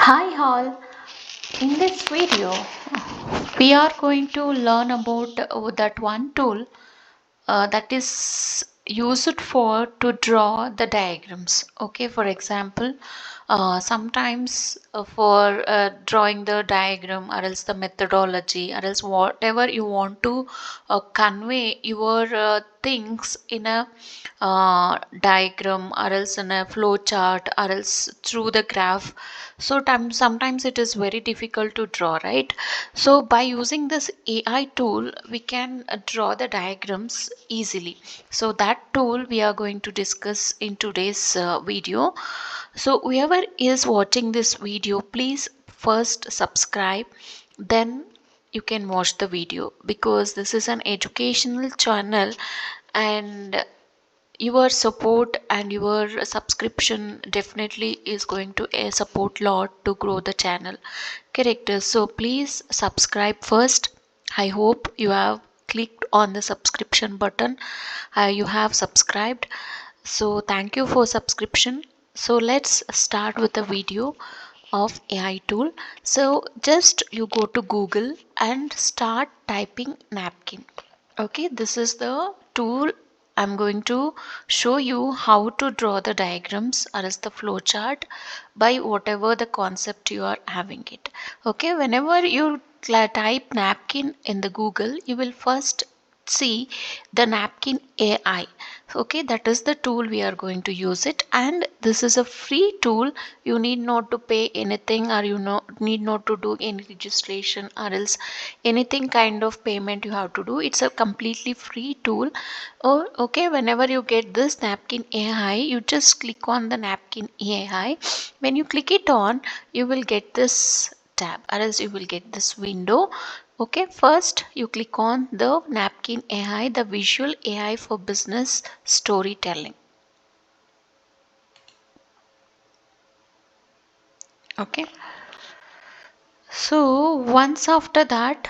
Hi all, in this video we are going to learn about that one tool that is used for to draw the diagrams. Okay, for example, sometimes for drawing the diagram or else the methodology or else whatever you want to convey your things in a diagram or else in a flow chart or else through the graph. So sometimes it is very difficult to draw, right? So by using this AI tool we can draw the diagrams easily. So that tool we are going to discuss in today's video. So whoever is watching this video, please first subscribe, then you can watch the video, because this is an educational channel and your support and your subscription definitely is going to support lot to grow the channel. Correct? So please subscribe first. I hope you have clicked on the subscription button. You have subscribed, so thank you for subscription. So let's start with the video of AI tool. So just you go to Google and start typing napkin. Okay, this is the tool. I'm going to show you how to draw the diagrams or as the flow chart by whatever the concept you are having it. Okay, whenever you type napkin in the Google, you will first see the Napkin AI. Okay, that is the tool we are going to use it, and this is a free tool. You need not to pay anything, or need not to do any registration or else anything kind of payment you have to do. It's a completely free tool. Oh, okay, whenever you get this Napkin AI, you just click on the Napkin AI. When you click it on, you will get this tab or else you will get this window. Okay, first you click on the Napkin AI, the visual AI for business storytelling. Okay, so once after that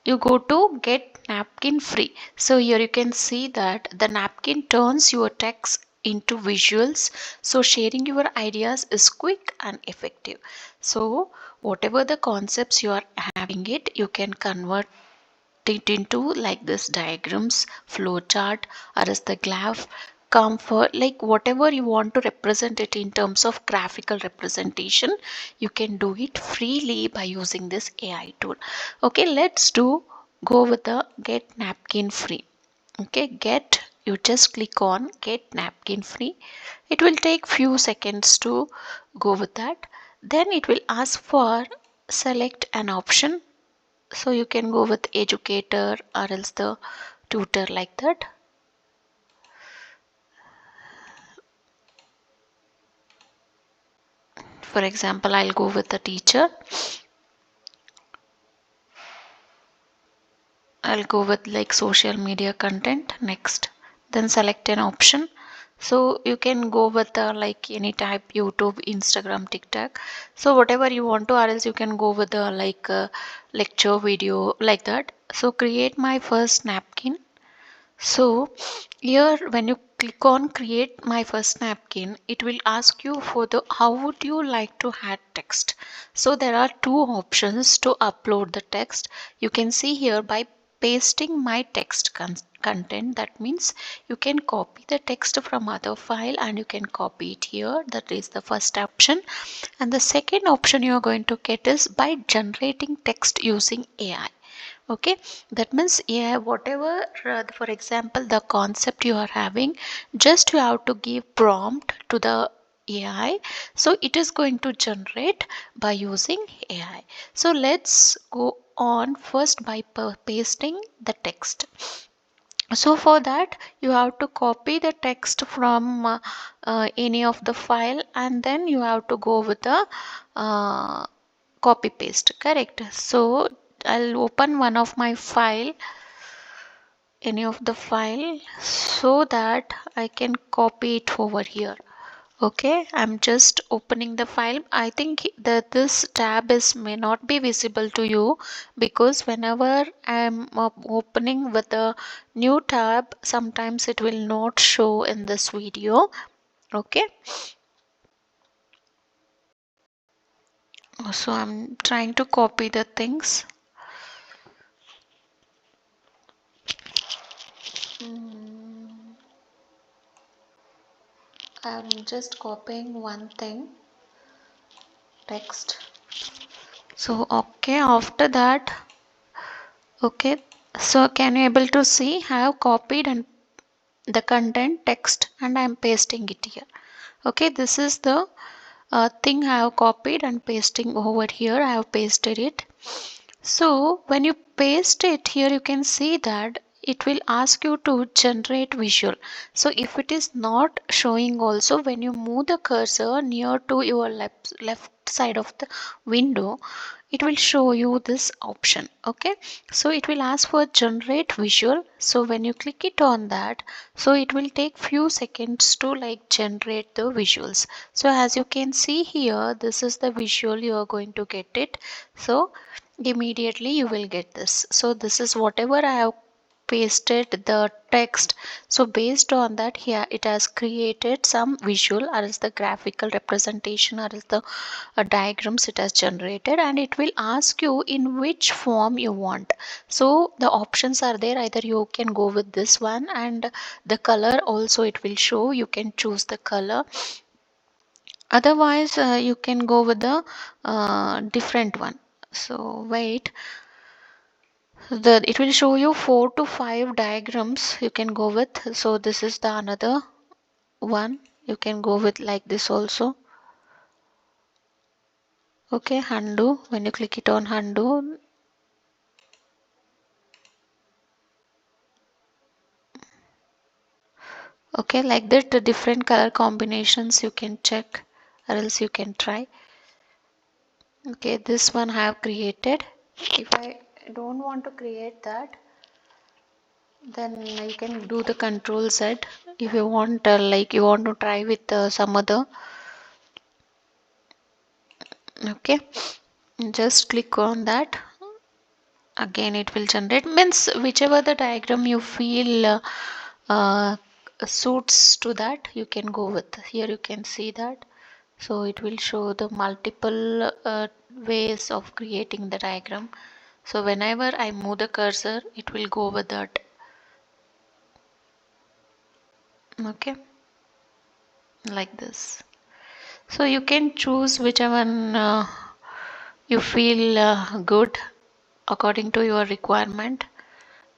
you go to get napkin free. So here you can see that the napkin turns your text into visuals, so sharing your ideas is quick and effective. So whatever the concepts you are having it, you can convert it into like this diagrams, flow chart, or as the graph, comfort, like whatever you want to represent it in terms of graphical representation, you can do it freely by using this AI tool. Okay, let's do go with the get napkin free. Okay, get, you just click on get napkin free. It will take few seconds to go with that. Then it will ask for select an option, so you can go with educator or else the tutor, like that. For example, I'll go with the teacher. I'll go with like social media content. Next, then select an option. So you can go with like any type, YouTube, Instagram, TikTok. So whatever you want to, or else you can go with the like lecture video, like that. So create my first napkin. So here when you click on create my first napkin, it will ask you for the how would you like to add text. So there are two options to upload the text. You can see here by pasting my text content. That means you can copy the text from other file and you can copy it here. That is the first option. And the second option you are going to get is by generating text using AI. Okay, that means yeah, whatever for example the concept you are having, just you have to give prompt to the AI, so it is going to generate by using AI. So let's go on first by pasting the text. So for that you have to copy the text from any of the file, and then you have to go with the uh, copy paste. Correct? So I'll open one of my file, any of the file, so that I can copy it over here. Okay, I'm just opening the file. I think that this tab is may not be visible to you, because whenever I'm opening with a new tab, sometimes it will not show in this video. Okay, So I'm trying to copy the things. I'm just copying one thing, text. So okay, after that, okay, so can you able to see I have copied and the content text and I'm pasting it here. Okay, this is the thing I have copied and pasting over here. I have pasted it. So when you paste it here, you can see that it will ask you to generate visual. So if it is not showing also, when you move the cursor near to your left side of the window, it will show you this option. Okay, so it will ask for generate visual. So when you click it on that, so it will take few seconds to like generate the visuals. So as you can see here, this is the visual you are going to get it. So immediately you will get this. So this is whatever I have pasted the text. So based on that, here it has created some visual or is the graphical representation or is the diagrams it has generated, and it will ask you in which form you want. So the options are there, either you can go with this one, and the color also it will show, you can choose the color. Otherwise you can go with the different one. So wait, it will show you 4 to 5 diagrams you can go with. So this is the another one you can go with, like this also. Okay, undo. When you click it on undo, okay, like that the different color combinations you can check or else you can try. Okay, this one I have created. If I don't want to create that, then you can do the control Z. If you want like you want to try with some other, okay, just click on that. Again it will generate, means whichever the diagram you feel uh, suits to that, you can go with. Here you can see that. So it will show the multiple ways of creating the diagram. So whenever I move the cursor, it will go with that. Okay, like this. So you can choose whichever one you feel good according to your requirement.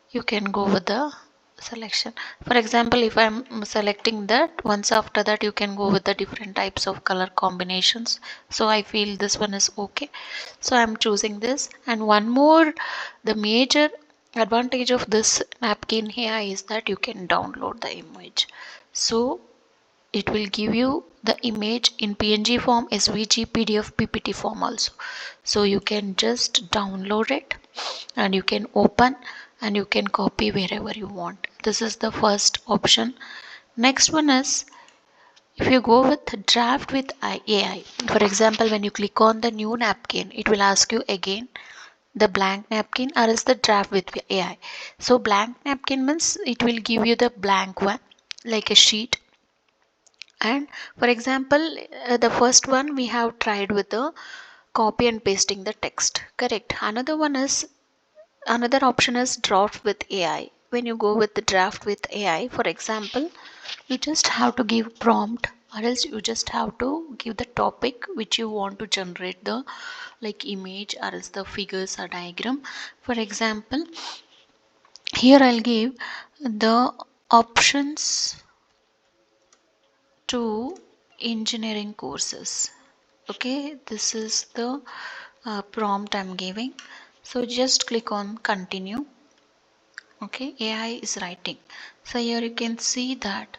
You can go with the selection. For example, if I'm selecting that, once after that you can go with the different types of color combinations. So I feel this one is okay, so I'm choosing this. And one more, the major advantage of this Napkin AI is that you can download the image. So it will give you the image in PNG form, SVG, PDF, PPT form also. So you can just download it and you can open and you can copy wherever you want. This is the first option. Next one is, if you go with draft with AI, for example, when you click on the new napkin, it will ask you again the blank napkin or is the draft with AI. So blank napkin means it will give you the blank one, like a sheet. And for example, the first one we have tried with the copy and pasting the text, correct. Another option is draft with AI. When you go with the draft with AI, for example, you just have to give prompt or else you just have to give the topic which you want to generate the like image or else the figures or diagram. For example, here I'll give the options to engineering courses. Okay, this is the prompt I'm giving. So just click on continue. Okay, AI is writing. So here you can see that.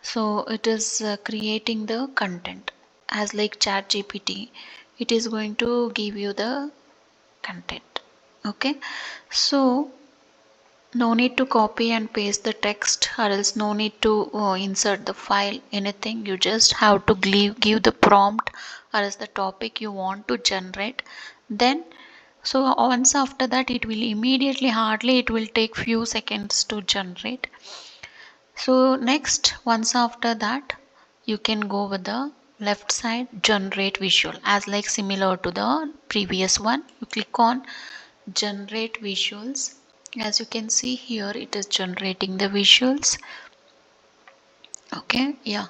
So it is creating the content as like chat GPT. It is going to give you the content. Okay, so no need to copy and paste the text or else no need to insert the file, anything. You just have to give the prompt or else the topic you want to generate. Then so once after that it will immediately, hardly it will take few seconds to generate. So next, once after that, you can go with the left side generate visual, as like similar to the previous one. You click on generate visuals. As you can see here, it is generating the visuals. Okay, yeah.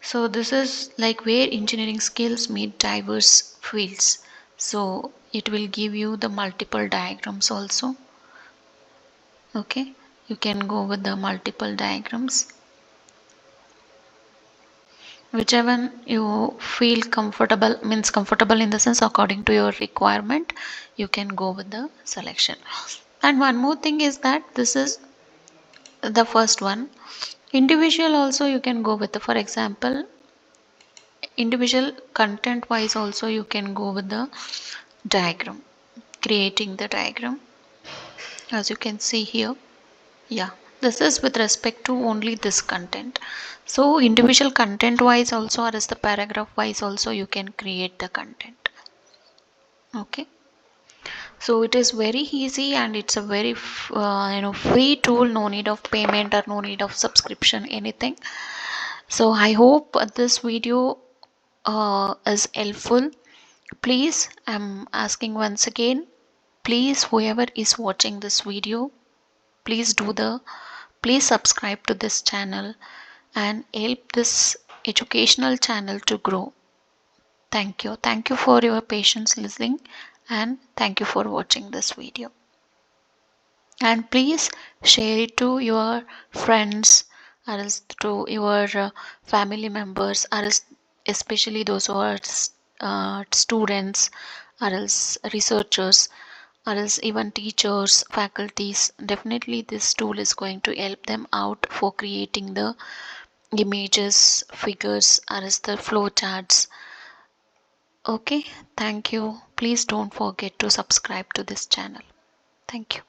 So this is like where engineering skills meet diverse fields. So it will give you the multiple diagrams also. Okay, you can go with the multiple diagrams. Whichever you feel comfortable, means comfortable in the sense according to your requirement, you can go with the selection. And one more thing is that this is the first one. Individual also you can go with the, for example, individual content wise also you can go with the diagram, creating the diagram, as you can see here. Yeah, this is with respect to only this content. So individual content wise also, or as the paragraph wise also, you can create the content. Okay, so it is very easy and it's a very free tool. No need of payment or no need of subscription, anything. So I hope this video is helpful. Please, I'm asking once again, please, whoever is watching this video, please please subscribe to this channel and help this educational channel to grow. Thank you. Thank you for your patience listening, and thank you for watching this video. And please share it to your friends, or else to your family members, or else especially those who are students, or else researchers, or else even teachers, faculties. Definitely this tool is going to help them out for creating the images, figures, or else the flow charts. Okay, thank you. Please don't forget to subscribe to this channel. Thank you.